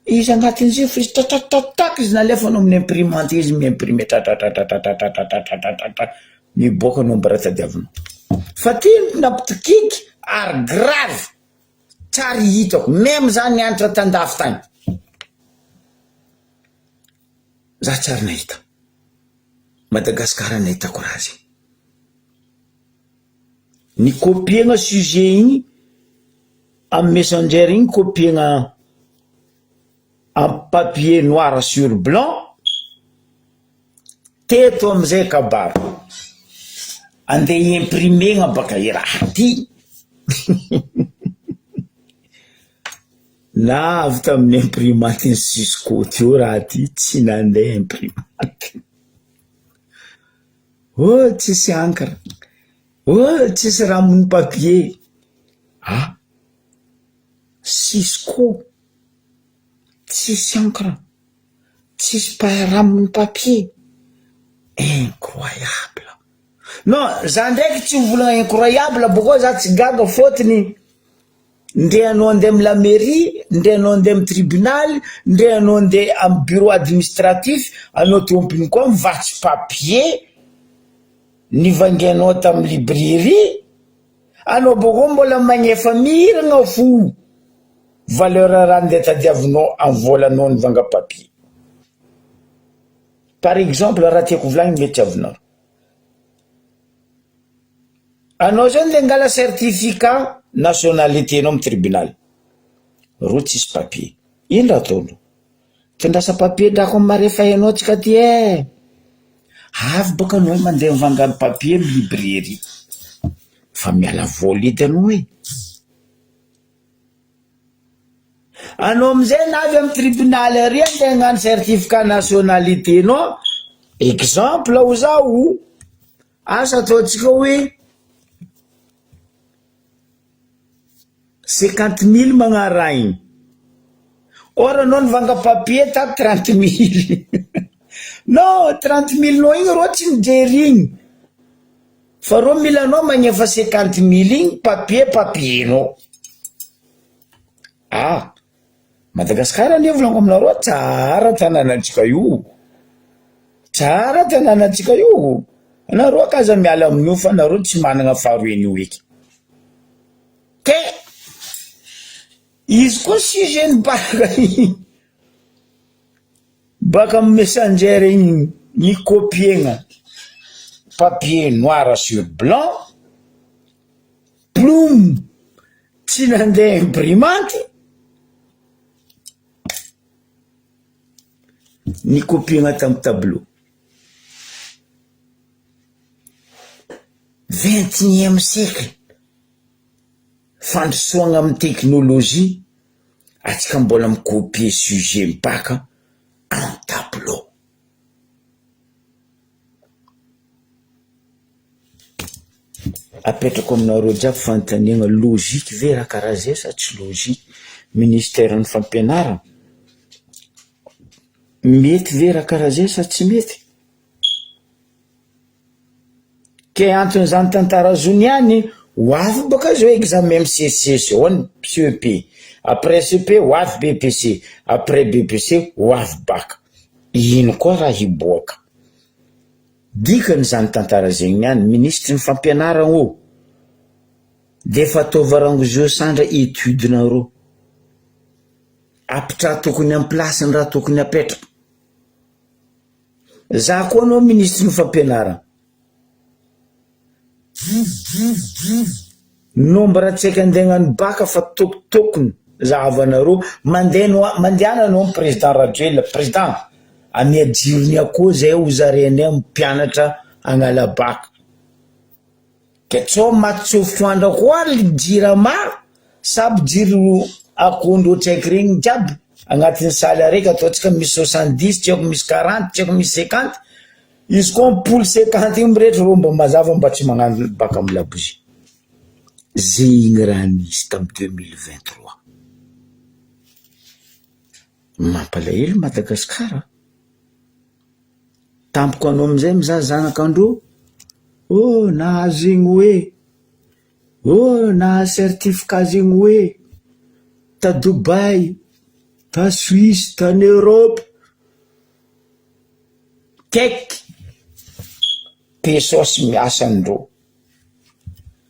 izy agnatin'izy fa izy tatatataka izy nalefanao amin'ny imprimante izy miimprime miboaka nombre raha tadiavinao. Fa ty nampitikiky ary grave tsary hitako même zany nianatra tandafy tagny za tsary nahita Madagasikara nahitako raha zay. Ny copiegna sujet igny amin'ny messenger igny copiegna en papier noir sur blanc teto amizay kabaro andeha imprimegna baka i raha ty. Na avy tamin'ny imprimante ny Cisco teo raha ty tsy nandeha imprimante. Oh tsisy encre, oh tsisy ramony papier. Ah, tsisy ko, tsisy encre, tsisy ramon'ny papier. Incroyable. Non, za ndraiky tsy mivolagna incroyable, boko za tsy gaga fotony ndre anao andeha amy la mairie, ndre anao andeha amy tribunal, ndre anao andeha amy bureau administratif, anao tompony koa mivatsy papier nivangianao tamy librairie, anao boko mbola magnefa miragna fo valeur raha andeha tadiavinao amy volanao nivanga papier. Par exemple, raha tiako volagny mety avinao, anao zao nde ngala certificat nationalité anao amy tribunal, ro tsisy papier, ino raha ataonao? Tendrasa papier drako amy marefa enao tsika ty avy boka anao mandeha mivanga papier amy librairie, fa miala voly edy anao anao amizay navy amy tribunal ary andeha hagnano certificat nationalité anao. Exemple ho zao, asa ataotsika hoe 50 000 magnara igny, or anao nivanga papier ta 30 000 non 30 000 nao igny ro tsy mijery igny, fa ro mila anao magnefa 50 000 igny papier nao. Madagasikara ane volango aminareo, tsara tanànatsika io, tsara tanànatsika io, anareo akaza miala amin'io fa anareo tsy managna faharoen'io eky. Ke izy koa sujet baka amy messenger igny ny copiegna papier noir sur blanc, plume tsy nandeha imprimante, ny copiegna tamy tableau. 21e siècle, fandrosoagna amy teknôlôjia, atsika mbola mikopie sujet mipaka amy tableau. Apetrako aminareo jiaby fanontaniagna, logike ve raha karaha zay sa tsy logike? Ministère-ny fampianarana, mety ve raha karaha zay sa tsy mety? Ke antony zany tantara zoniany, ho avy boka zao examen MCC on CEP, après CEP ho avy BPC, après BPC ho avy bac. Ino koa raha hiboaka? Dikany zany tantara zegny niany, ministre ny fampianarana o, defa ataova rango sandra étude nareo, apitra tokony amy place ny raha tokony apetraka. Za koa anao ministre ny fampianarana, nombre tsaiky andeha hagnano baka fa tokotokony zahavanareo, mandehananao amy président Rajoelina, président amia jirony akoho zay ho zarenay amy mpianatra agnala baka. Ke tsao matsofotro andra koa jira maro, samy jiro akondro tsaiky regny jiaby agnatin'ny saly araiky, ataotsika misy 70, tsy haiko misy 40, tsy haiko misy 50, izy koa mipolo 50 igny mirehetra ro mba mazava mba tsy magnano baka amy labozy. Zay igny raha nisy tamy 2023. Mampalahelo Madagasikara. Tampoko anao amizay mizaha zanakandro, nahazo igny hoe, nahazo certificat zegny hoe ta Dubai, ta Suisse, ta Europe. Keky pesosy miasa andro.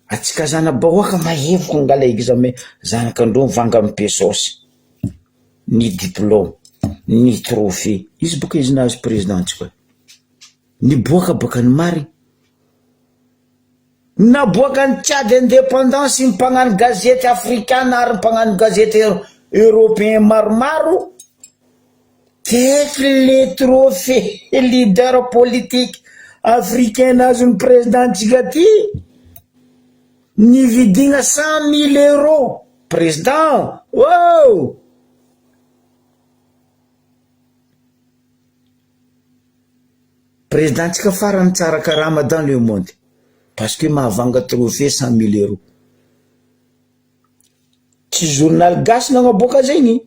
Atsika zana-bahoaka mahevoko ngala examen, zanakandro mivanga amy pesosy, ny diplôme, ny trophée. Izy boka izy nahazo présidentsika, ny boaka baka ny mari, na boaka ny Tchad indépendance, ny mpagnano gazety africaine ary mpagnano gazety européen maromaro. Keky le trophée leader politique africain nazo ny présidentsika ty, nividigna 100 000 euros. Président, wow! Présidentsika farany tsara karama dans le monde, parce que mahavanga trophée 100 000 euros. tsy journal gasy nagnaboaka zegny,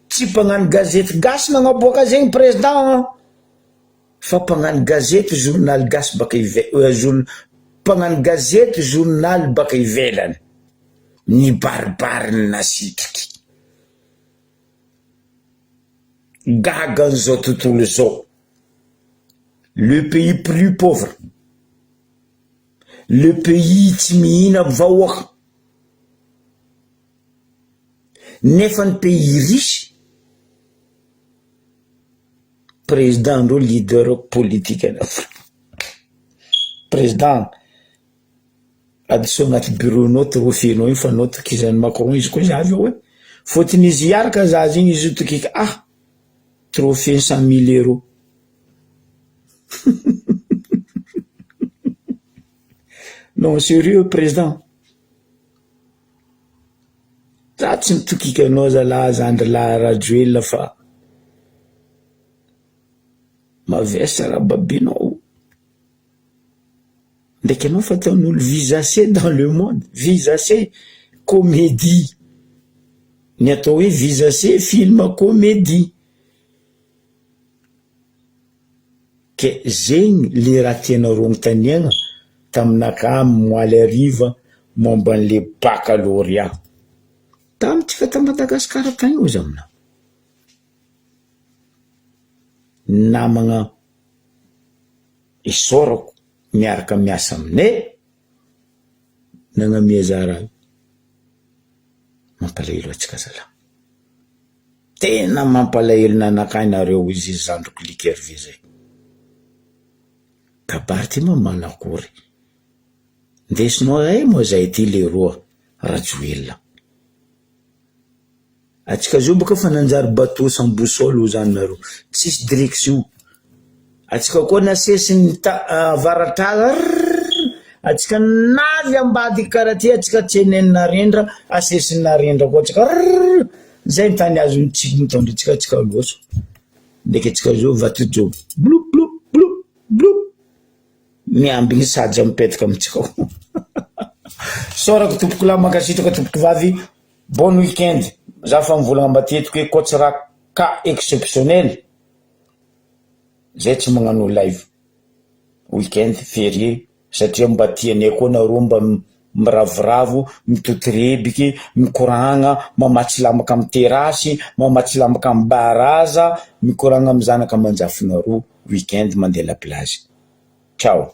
tsy mpagnano gazety gasy nagnaboaka zegny président, fa mpagnano gazety journal gasy baka mpagnano gazety journal baka ivelany, ny baribariny nasitriky gaga an'izao tontolo zao. Le pays plus pauvre, le pays tsy mihina vahoaka, nefa ny pays riche, président ndreo leader politique en Afrique. Président adiso agnaty bureau-nao trofenao iny fa nao tokizan'ny Macron izy koa zavy eo fôtiny izy hiaraka zazy igny izy tokika trophée 100 000 euros. Non, sérieux président, za tsy mitokika anao zalahy zandry lahy rajoelina fa mavesa raha babinao ndraiky anao fa taon'olo visacé dans le monde, visacé comédie, ny atao hoe visacé film comédie, ke zegny le raha tianareo agnontaniagna taminaka moaly ariva momba an'le baccalauréat tamy tsy fa ta Madagasikara tagny io zamina namagna isorako miaraka miasa aminay nagnamia zara mampalahelo atsika zalahy, tena mampalahelo nanakay nareo izy zandroko likerve zay kabary ty ma manakory ndesinao moa zay ty le roa rajoelina atsika zao boka fa nanjary bateau sans boussole ho zany nareo tsisy direction, atsika koa nasesiny avaratara atsika navy ambady karaha atsika tsenenina rendra asesina rendra koa atsika zay tany azony tsika mitondra atsika loso ndraiky atsika zao vatojo bloup bloup bloup bloup miambigny saja mipetaka amitsika sorako tompoko lahy makasitraka tompoko vavy, bon week-end. Za fa mivolagna matetiky hoe koa tsy raha cas exceptionnel zay tsy magnano live week-end férié satria mba tianay koa nareo mba miravoravo mitoty rebiky mikoragna mamatsy lamaka amy terasy mamatsy lamaka amy baraza mikoragna amy zanaka amanjafinareo week-end mandeha la plage. Ciao.